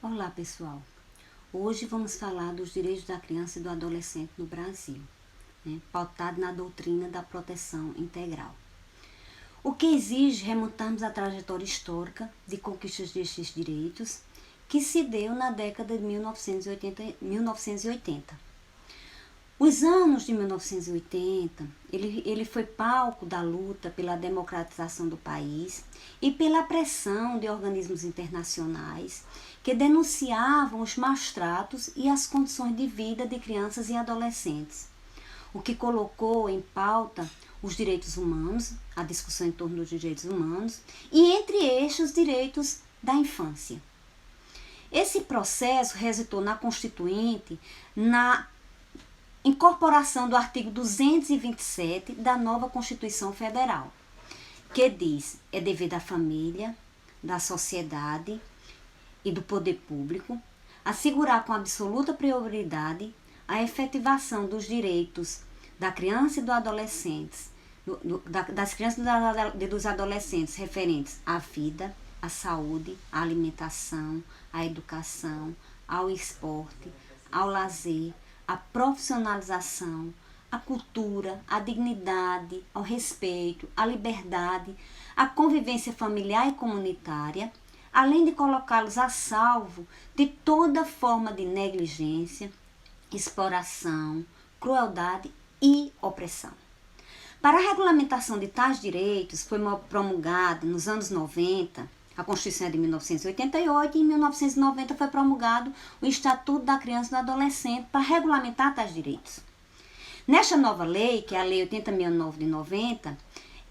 Olá pessoal, hoje vamos falar dos direitos da criança e do adolescente no Brasil, pautado na doutrina da proteção integral. O que exige remontarmos a trajetória histórica de conquistas destes direitos que se deu na década de 1980. Os anos de 1980, ele foi palco da luta pela democratização do país e pela pressão de organismos internacionais que denunciavam os maus tratos e as condições de vida de crianças e adolescentes, o que colocou em pauta os direitos humanos, a discussão em torno dos direitos humanos e entre estes os direitos da infância. Esse processo resultou na Constituinte, na incorporação do artigo 227 da nova Constituição Federal, que diz: é dever da família, da sociedade e do poder público assegurar com absoluta prioridade a efetivação dos direitos da criança e do adolescente, das crianças e dos adolescentes referentes à vida, à saúde, à alimentação, à educação, ao esporte, ao lazer, à profissionalização, à cultura, à dignidade, ao respeito, à liberdade, à convivência familiar e comunitária, além de colocá-los a salvo de toda forma de negligência, exploração, crueldade e opressão. Para a regulamentação de tais direitos, foi promulgada nos anos 90, a Constituição é de 1988 e em 1990 foi promulgado o Estatuto da Criança e do Adolescente para regulamentar tais direitos. Nesta nova lei, que é a Lei 80.009 de 90,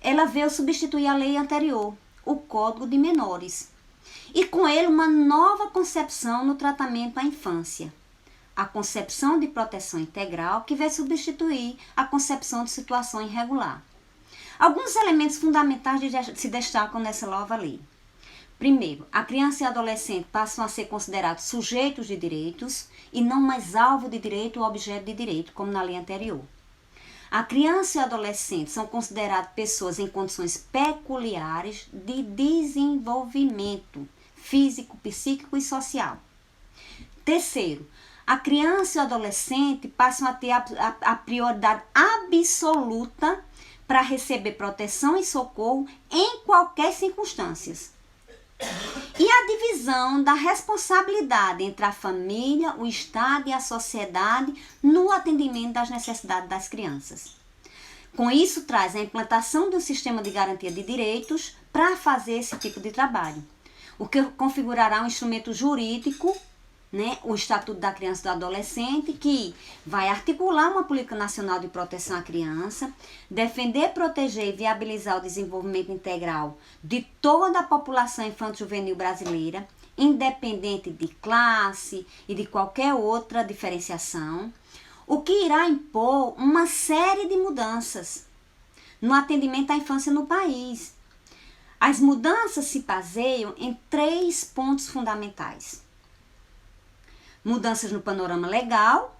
ela veio substituir a lei anterior, o Código de Menores, e com ele uma nova concepção no tratamento à infância, a concepção de proteção integral, que vai substituir a concepção de situação irregular. Alguns elementos fundamentais se destacam nessa nova lei. Primeiro, a criança e adolescente passam a ser considerados sujeitos de direitos e não mais alvo de direito ou objeto de direito, como na lei anterior. A criança e o adolescente são considerados pessoas em condições peculiares de desenvolvimento físico, psíquico e social. Terceiro, a criança e o adolescente passam a ter a prioridade absoluta para receber proteção e socorro em qualquer circunstância. E a divisão da responsabilidade entre a família, o Estado e a sociedade no atendimento das necessidades das crianças. Com isso, traz a implantação de um sistema de garantia de direitos para fazer esse tipo de trabalho, o que configurará um instrumento jurídico, o Estatuto da Criança e do Adolescente, que vai articular uma política nacional de proteção à criança, defender, proteger e viabilizar o desenvolvimento integral de toda a população infanto-juvenil brasileira, independente de classe e de qualquer outra diferenciação, o que irá impor uma série de mudanças no atendimento à infância no país. As mudanças se baseiam em 3 pontos fundamentais. Mudanças no panorama legal,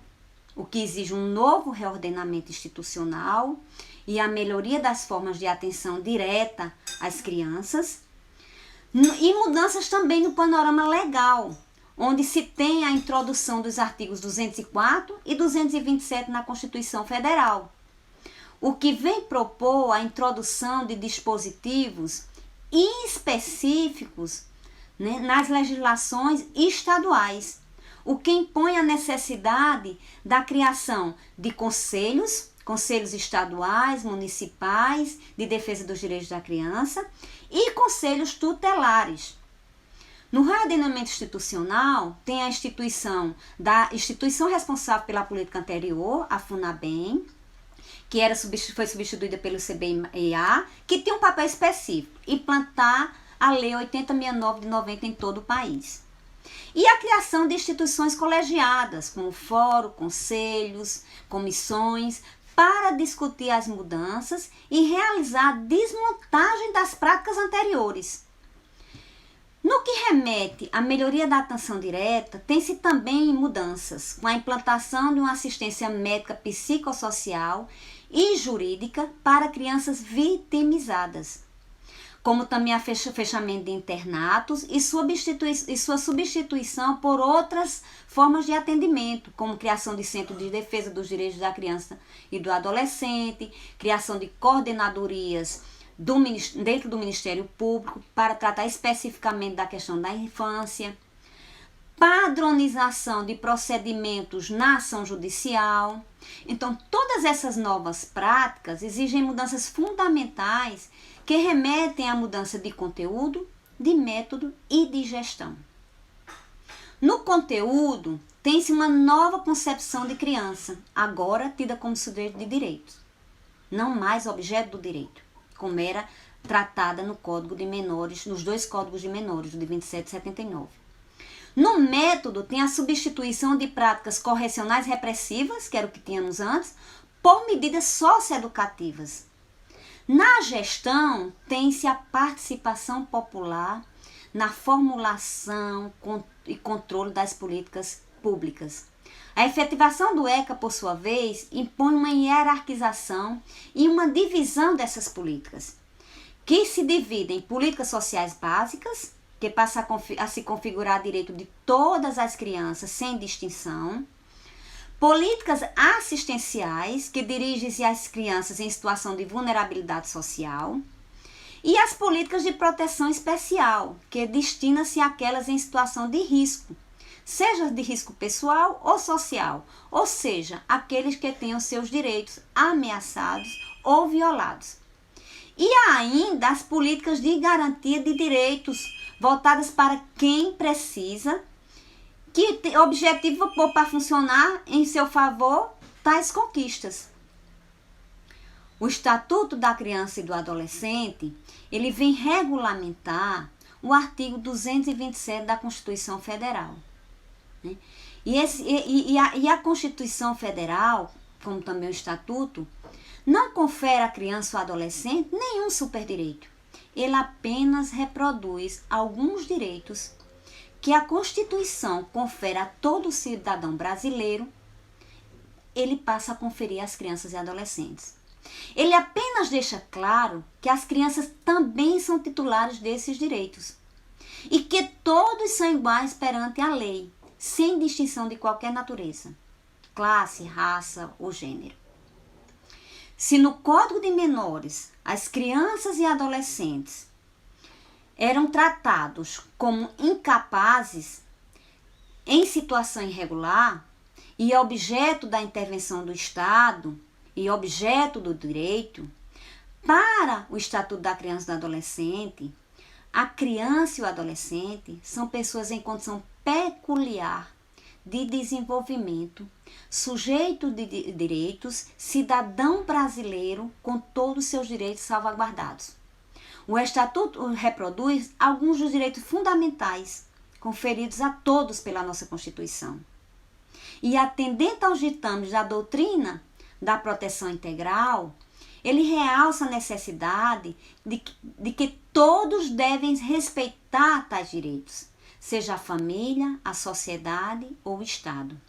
o que exige um novo reordenamento institucional e a melhoria das formas de atenção direta às crianças. E mudanças também no panorama legal, onde se tem a introdução dos artigos 204 e 227 na Constituição Federal, o que vem propor a introdução de dispositivos específicos nas legislações estaduais, o que impõe a necessidade da criação de conselhos estaduais, municipais, de defesa dos direitos da criança e conselhos tutelares. No reordenamento institucional, tem a instituição responsável pela política anterior, a FUNABEM, que foi substituída pelo CBIA, que tem um papel específico, implantar a Lei 80.009 de 90 em todo o país. E a criação de instituições colegiadas, como fórum, conselhos, comissões, para discutir as mudanças e realizar a desmontagem das práticas anteriores. No que remete à melhoria da atenção direta, tem-se também mudanças, com a implantação de uma assistência médica psicossocial e jurídica para crianças vitimizadas, como também a fechamento de internatos e sua substituição por outras formas de atendimento, como criação de centros de defesa dos direitos da criança e do adolescente, criação de coordenadorias dentro do Ministério Público para tratar especificamente da questão da infância, padronização de procedimentos na ação judicial. Então, todas essas novas práticas exigem mudanças fundamentais que remetem à mudança de conteúdo, de método e de gestão. No conteúdo, tem-se uma nova concepção de criança, agora tida como sujeito de direitos, não mais objeto do direito, como era tratada no Código de Menores, nos dois Códigos de Menores, o de 27 e 79. No método, tem a substituição de práticas correcionais repressivas, que era o que tínhamos antes, por medidas socioeducativas. Na gestão, tem-se a participação popular na formulação e controle das políticas públicas. A efetivação do ECA, por sua vez, impõe uma hierarquização e uma divisão dessas políticas, que se dividem em políticas sociais básicas, que passa a se configurar direito de todas as crianças, sem distinção. Políticas assistenciais, que dirigem-se às crianças em situação de vulnerabilidade social. E as políticas de proteção especial, que destina-se àquelas em situação de risco, seja de risco pessoal ou social, ou seja, aqueles que tenham seus direitos ameaçados ou violados. E ainda as políticas de garantia de direitos, voltadas para quem precisa, que objetivo pôr para funcionar em seu favor tais conquistas. O Estatuto da Criança e do Adolescente, ele vem regulamentar o artigo 227 da Constituição Federal. Né? E a Constituição Federal, como também o Estatuto, não confere à criança ou adolescente nenhum superdireito. Ele apenas reproduz alguns direitos que a Constituição confere a todo cidadão brasileiro, ele passa a conferir às crianças e adolescentes. Ele apenas deixa claro que as crianças também são titulares desses direitos e que todos são iguais perante a lei, sem distinção de qualquer natureza, classe, raça ou gênero. Se no Código de Menores as crianças e adolescentes eram tratados como incapazes em situação irregular e objeto da intervenção do Estado e objeto do direito, para o Estatuto da Criança e do Adolescente, a criança e o adolescente são pessoas em condição peculiar de desenvolvimento, sujeito de direitos, cidadão brasileiro com todos os seus direitos salvaguardados. O Estatuto reproduz alguns dos direitos fundamentais conferidos a todos pela nossa Constituição. E atendendo aos ditames da doutrina da proteção integral, ele realça a necessidade de que todos devem respeitar tais direitos, seja a família, a sociedade ou o Estado.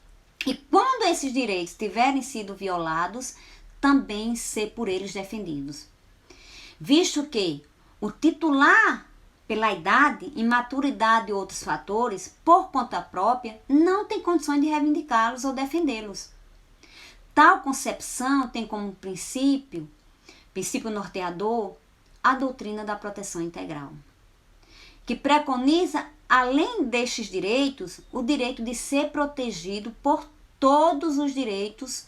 E quando esses direitos tiverem sido violados, também ser por eles defendidos. Visto que o titular, pela idade, imaturidade e outros fatores, por conta própria, não tem condições de reivindicá-los ou defendê-los. Tal concepção tem como princípio norteador, a doutrina da proteção integral, que preconiza, além destes direitos, o direito de ser protegido por todos os direitos,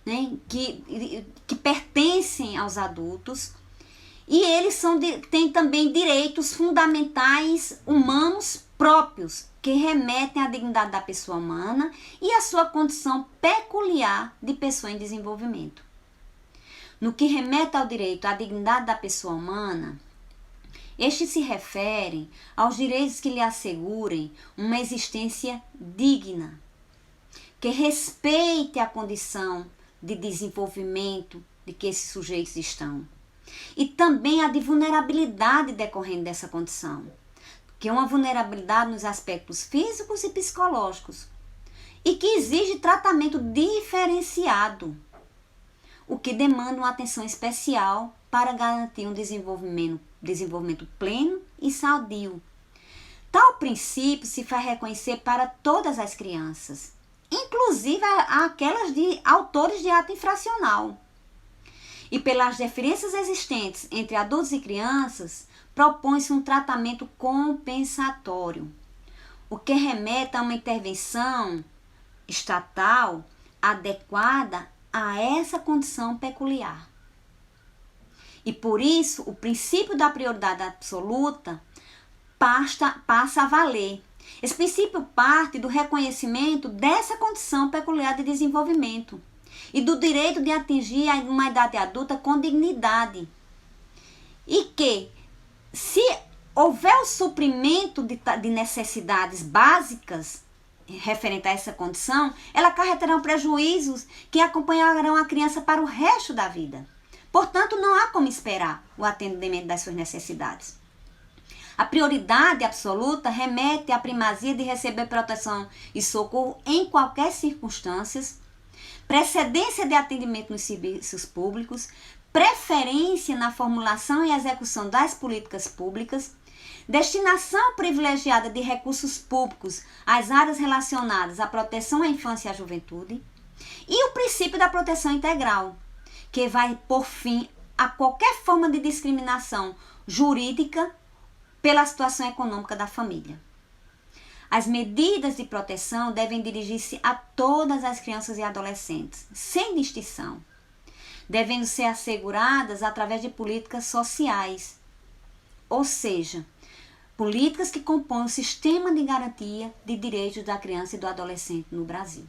né, que pertencem aos adultos, e eles têm também direitos fundamentais humanos próprios, que remetem à dignidade da pessoa humana e à sua condição peculiar de pessoa em desenvolvimento. No que remete ao direito à dignidade da pessoa humana, estes se referem aos direitos que lhe assegurem uma existência digna, que respeite a condição de desenvolvimento de que esses sujeitos estão, e também a de vulnerabilidade decorrente dessa condição, que é uma vulnerabilidade nos aspectos físicos e psicológicos, e que exige tratamento diferenciado, o que demanda uma atenção especial para garantir um desenvolvimento desenvolvimento pleno e sadio. Tal princípio se faz reconhecer para todas as crianças, inclusive aquelas de autores de ato infracional. E pelas diferenças existentes entre adultos e crianças, propõe-se um tratamento compensatório, o que remete a uma intervenção estatal adequada a essa condição peculiar. E por isso, o princípio da prioridade absoluta passa a valer. Esse princípio parte do reconhecimento dessa condição peculiar de desenvolvimento e do direito de atingir uma idade adulta com dignidade. E que, se houver o suprimento de necessidades básicas referente a essa condição, ela acarretarão prejuízos que acompanharão a criança para o resto da vida. Portanto, não há como esperar o atendimento das suas necessidades. A prioridade absoluta remete à primazia de receber proteção e socorro em qualquer circunstância, precedência de atendimento nos serviços públicos, preferência na formulação e execução das políticas públicas, destinação privilegiada de recursos públicos às áreas relacionadas à proteção à infância e à juventude, e o princípio da proteção integral, que vai por fim a qualquer forma de discriminação jurídica pela situação econômica da família. As medidas de proteção devem dirigir-se a todas as crianças e adolescentes, sem distinção, devendo ser asseguradas através de políticas sociais, ou seja, políticas que compõem o sistema de garantia de direitos da criança e do adolescente no Brasil.